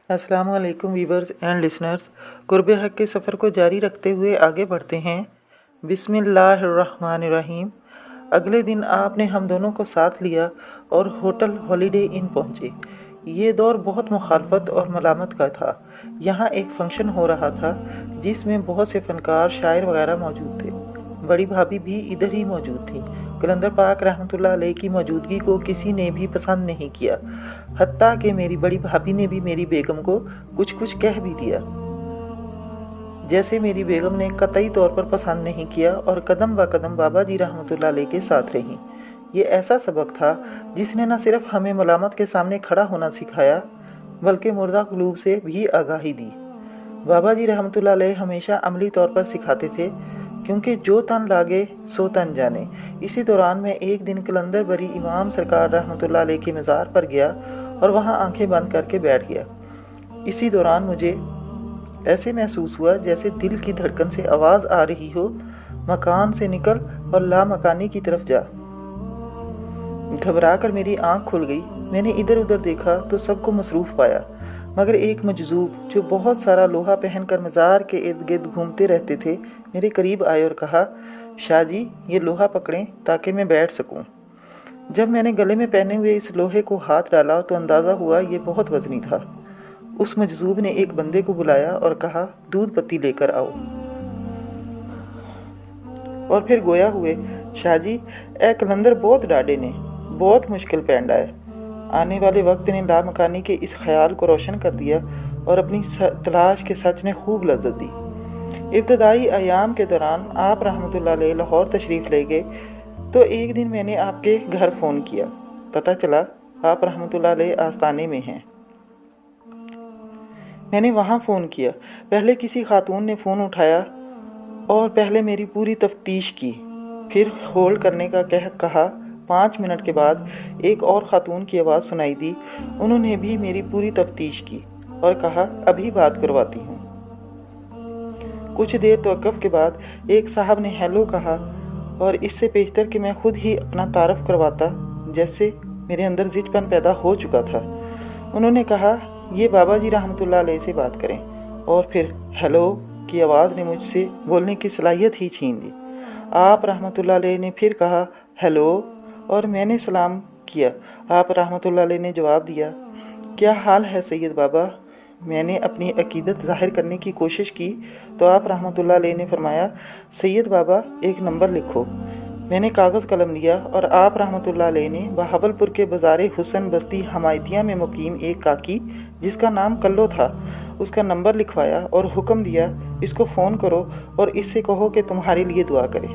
अस्सलाम वालेकुम viewers and listeners. कुर्ब हक के सफ़र को जारी रखते हुए आगे बढ़ते हैं। बिस्मिल्लाहिर्रहमानिर्रहीम। अगले दिन आपने हम दोनों को साथ लिया और होटल हॉलीडे इन पहुँचे। ये दौर बहुत मुखालफत और मलामत का था। यहाँ एक फ़ंक्शन हो रहा था जिसमें बहुत से फ़नकार शायर वगैरह मौजूद थे। बड़ी भाभी भी इधर ही मौजूद थी। कलंदर पाक रहमतुल्लाह अलैह की मौजूदगी को किसी ने भी पसंद नहीं किया, हत्ता कि मेरी बड़ी भाभी ने भी मेरी बेगम को कुछ कुछ कह भी दिया। जैसे मेरी बेगम ने कतई तौर पर पसंद नहीं किया और कदम ब कदम बाबा जी रहमतुल्लाह अलैह के साथ रहीं। ये ऐसा सबक था जिसने न सिर्फ हमें मलामत के सामने खड़ा होना सिखाया बल्कि मुर्दा कुलूब से भी आगाही दी। बाबा जी रहमतुल्लाह अलैह हमेशा अमली तौर पर सिखाते थे, क्योंकि जो तन लागे सो तन जाने। इसी दौरान मैं एक दिन कलंदर बरी इमाम सरकार रहमतुल्लाह अलैह के मज़ार पर गया और वहाँ आंखें बंद करके बैठ गया। इसी दौरान मुझे ऐसे महसूस हुआ जैसे दिल की धड़कन से आवाज़ आ रही हो, मकान से निकल और लामकानी की तरफ जा। घबरा कर मेरी आँख खुल गई। मैंने इधर उधर देखा तो सबको मसरूफ़ पाया, मगर एक मजजूब जो बहुत सारा लोहा पहनकर मज़ार के इर्द गिर्द घूमते रहते थे मेरे करीब आए और कहा, शाह जी ये लोहा पकड़ें ताकि मैं बैठ सकूं। जब मैंने गले में पहने हुए इस लोहे को हाथ डाला तो अंदाज़ा हुआ ये बहुत वज़नी था। उस मजजूब ने एक बंदे को बुलाया और कहा, दूध पत्ती लेकर आओ। और फिर गोया हुए, शाह जी ए कलंदर बहुत डाडे ने, बहुत मुश्किल पैंडा है। आने वाले वक्त ने लामकानी के इस ख्याल को रोशन कर दिया और अपनी तलाश के सच ने खूब लज्जत दी। इब्तदाई अयाम के दौरान आप रहमतुल्लाह अलैह लाहौर तशरीफ़ ले गए तो एक दिन मैंने आपके घर फ़ोन किया। पता चला आप रहमतुल्लाह अलैह आस्ताने में हैं। मैंने वहाँ फ़ोन किया। पहले किसी खातून ने फ़ोन उठाया और पहले मेरी पूरी तफ्तीश की, फिर होल्ड करने का कहा। 5 मिनट के बाद एक और ख़ातून की आवाज़ सुनाई दी। उन्होंने भी मेरी पूरी तफ्तीश की और कहा, अभी बात करवाती हूँ। कुछ देर तवक्कुफ़ के बाद एक साहब ने हेलो कहा और इससे पेशतर कि मैं खुद ही अपना तारफ़ करवाता, जैसे मेरे अंदर जिजपन पैदा हो चुका था। उन्होंने कहा, ये बाबा जी रहमतुल्लाह अलैह से बात करें, और फिर हेलो की आवाज़ ने मुझसे बोलने की सलाहियत ही छीन ली। आप रहमतुल्लाह अलैह ने फिर कहा, हेलो, और मैंने सलाम किया। आप रहमतुल्लाह अलैह ने जवाब दिया, क्या हाल है सैयद बाबा। मैंने अपनी अकीदत ज़ाहिर करने की कोशिश की तो आप रहमतुल्लाह अलैह ने फरमाया, सैयद बाबा एक नंबर लिखो। मैंने कागज़ कलम लिया और आप रहमतुल्लाह अलैह ने बहावलपुर के बाज़ार हुसन बस्ती हमायतिया में मुकीम एक काकी जिसका नाम कल्लो था, उसका नंबर लिखवाया और हुक्म दिया, इसको फ़ोन करो और इससे कहो कि तुम्हारे लिए दुआ करे,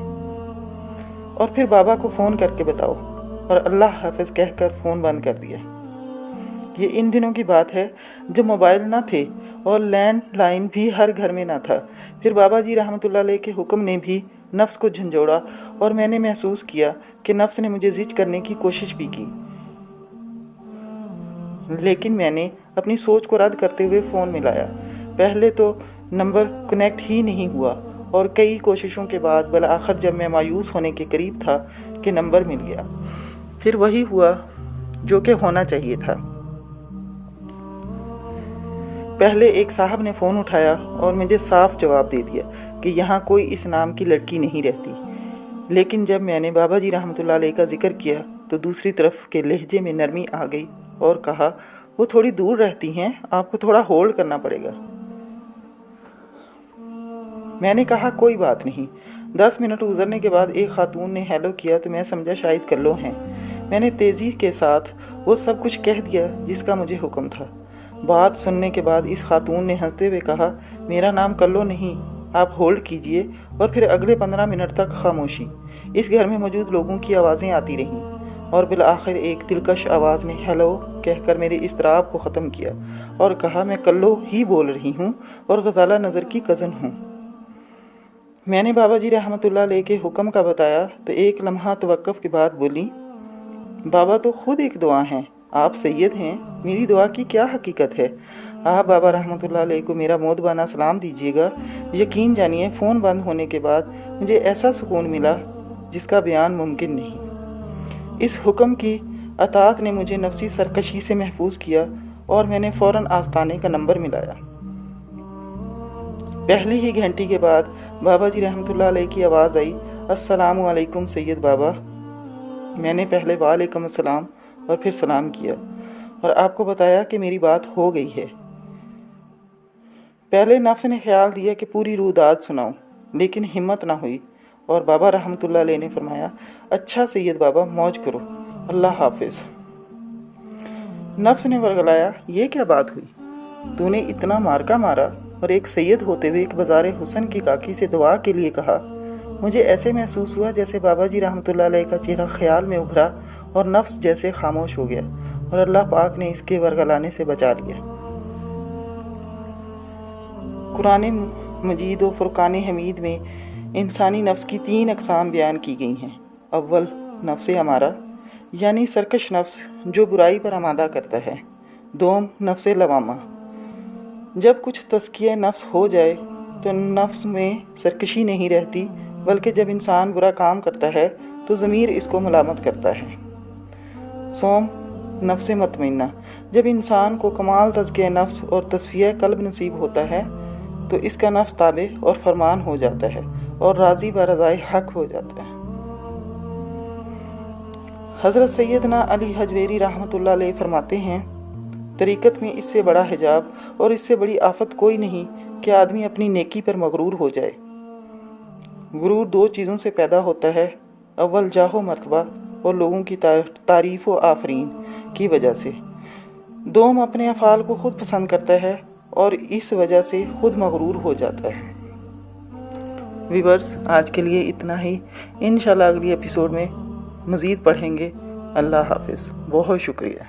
और फिर बाबा को फ़ोन करके बताओ। और अल्लाह हाफ़िज़ कहकर फ़ोन बंद कर दिया। ये इन दिनों की बात है जब मोबाइल ना थे और लैंडलाइन भी हर घर में ना था। फिर बाबा जी रहमतुल्लाह अलैह के हुक्म ने भी नफ्स को झंझोड़ा और मैंने महसूस किया कि नफ्स ने मुझे जिज करने की कोशिश भी की, लेकिन मैंने अपनी सोच को रद्द करते हुए फ़ोन मिलाया। पहले तो नंबर कनेक्ट ही नहीं हुआ और कई कोशिशों के बाद बल आखिर जब मैं मायूस होने के करीब था कि नंबर मिल गया। फिर वही हुआ जो कि होना चाहिए था। पहले एक साहब ने फ़ोन उठाया और मुझे साफ जवाब दे दिया कि यहाँ कोई इस नाम की लड़की नहीं रहती। लेकिन जब मैंने बाबा जी रहमतुल्लाह अलैह का जिक्र किया तो दूसरी तरफ के लहजे में नरमी आ गई और कहा, वो थोड़ी दूर रहती हैं, आपको थोड़ा होल्ड करना पड़ेगा। मैंने कहा, कोई बात नहीं। 10 मिनट गुजरने के बाद एक खातून ने हेलो किया तो मैं समझा शायद कल्लो हैं। मैंने तेज़ी के साथ वो सब कुछ कह दिया जिसका मुझे हुक्म था। बात सुनने के बाद इस खातून ने हंसते हुए कहा, मेरा नाम कल्लो नहीं, आप होल्ड कीजिए। और फिर अगले 15 मिनट तक खामोशी। इस घर में मौजूद लोगों की आवाज़ें आती रहीं और बिल आखिर एक दिलकश आवाज़ ने हेलो कहकर मेरे इस्तराब को ख़त्म किया और कहा, मैं कल्लो ही बोल रही हूँ और गज़ाला नज़र की कज़न हूँ। मैंने बाबा जी रहमतुल्लाह अलैह के हुक्म का बताया तो एक लम्हा तवक्कुफ़ के बाद बोली, बाबा तो खुद एक दुआ हैं, आप सैयद हैं, मेरी दुआ की क्या हकीकत है। आप बाबा रहमतुल्लाह अलैह को मेरा मोदबाना सलाम दीजिएगा। यकीन जानिए फ़ोन बंद होने के बाद मुझे ऐसा सुकून मिला जिसका बयान मुमकिन नहीं। इस हुक्म की अताअत ने मुझे नफसी सरकशी से महफूज किया اور میں نے فوراً آستانے کا نمبر ملایا۔ پہلی ہی گھنٹی کے بعد بابا جی رحمۃ اللہ علیہ کی آواز آئی، السلام علیکم سید بابا۔ میں نے پہلے وعلیکم السلام اور پھر سلام کیا اور آپ کو بتایا کہ میری بات ہو گئی ہے۔ پہلے نفس نے خیال دیا کہ پوری روداد سناؤں، لیکن ہمت نہ ہوئی اور بابا رحمۃ اللہ علیہ نے فرمایا، اچھا سید بابا، موج کرو، اللہ حافظ۔ نفس نے ورگلایا، یہ کیا بات ہوئی؟ تو نے اتنا مارکا مارا اور ایک سید ہوتے ہوئے ایک بازار حسن کی کاکی سے دعا کے لیے کہا۔ مجھے ایسے محسوس ہوا جیسے بابا جی رحمۃ اللہ علیہ کا چہرہ خیال میں ابھرا اور نفس جیسے خاموش ہو گیا اور اللہ پاک نے اس کے ورگلانے سے بچا لیا۔ قرآن مجید و فرقان حمید میں انسانی نفس کی 3 اقسام بیان کی گئی ہیں۔ اول، نفس امارہ یعنی سرکش نفس جو برائی پر آمادہ کرتا ہے۔ دوم، نفس لوامہ، جب کچھ تزکیہ نفس ہو جائے تو نفس میں سرکشی نہیں رہتی، بلکہ جب انسان برا کام کرتا ہے تو ضمیر اس کو ملامت کرتا ہے۔ سوم، نفس مطمئنہ، جب انسان کو کمال تزکیہ نفس اور تصفیہ قلب نصیب ہوتا ہے تو اس کا نفس تابع اور فرمان ہو جاتا ہے اور راضی برضائے حق ہو جاتا ہے۔ حضرت سیدنا علی حجویری رحمۃ اللہ علیہ فرماتے ہیں، طریقت میں اس سے بڑا حجاب اور اس سے بڑی آفت کوئی نہیں کہ آدمی اپنی نیکی پر مغرور ہو جائے۔ غرور 2 چیزوں سے پیدا ہوتا ہے، اول جاہ و مرتبہ اور لوگوں کی تعریف و آفرین کی وجہ سے، دوم اپنے افعال کو خود پسند کرتا ہے اور اس وجہ سے خود مغرور ہو جاتا ہے۔ ویورز، آج کے لیے اتنا ہی، انشاءاللہ اگلی ایپیسوڈ میں مزید پڑھیں گے۔ اللہ حافظ، بہت شکریہ۔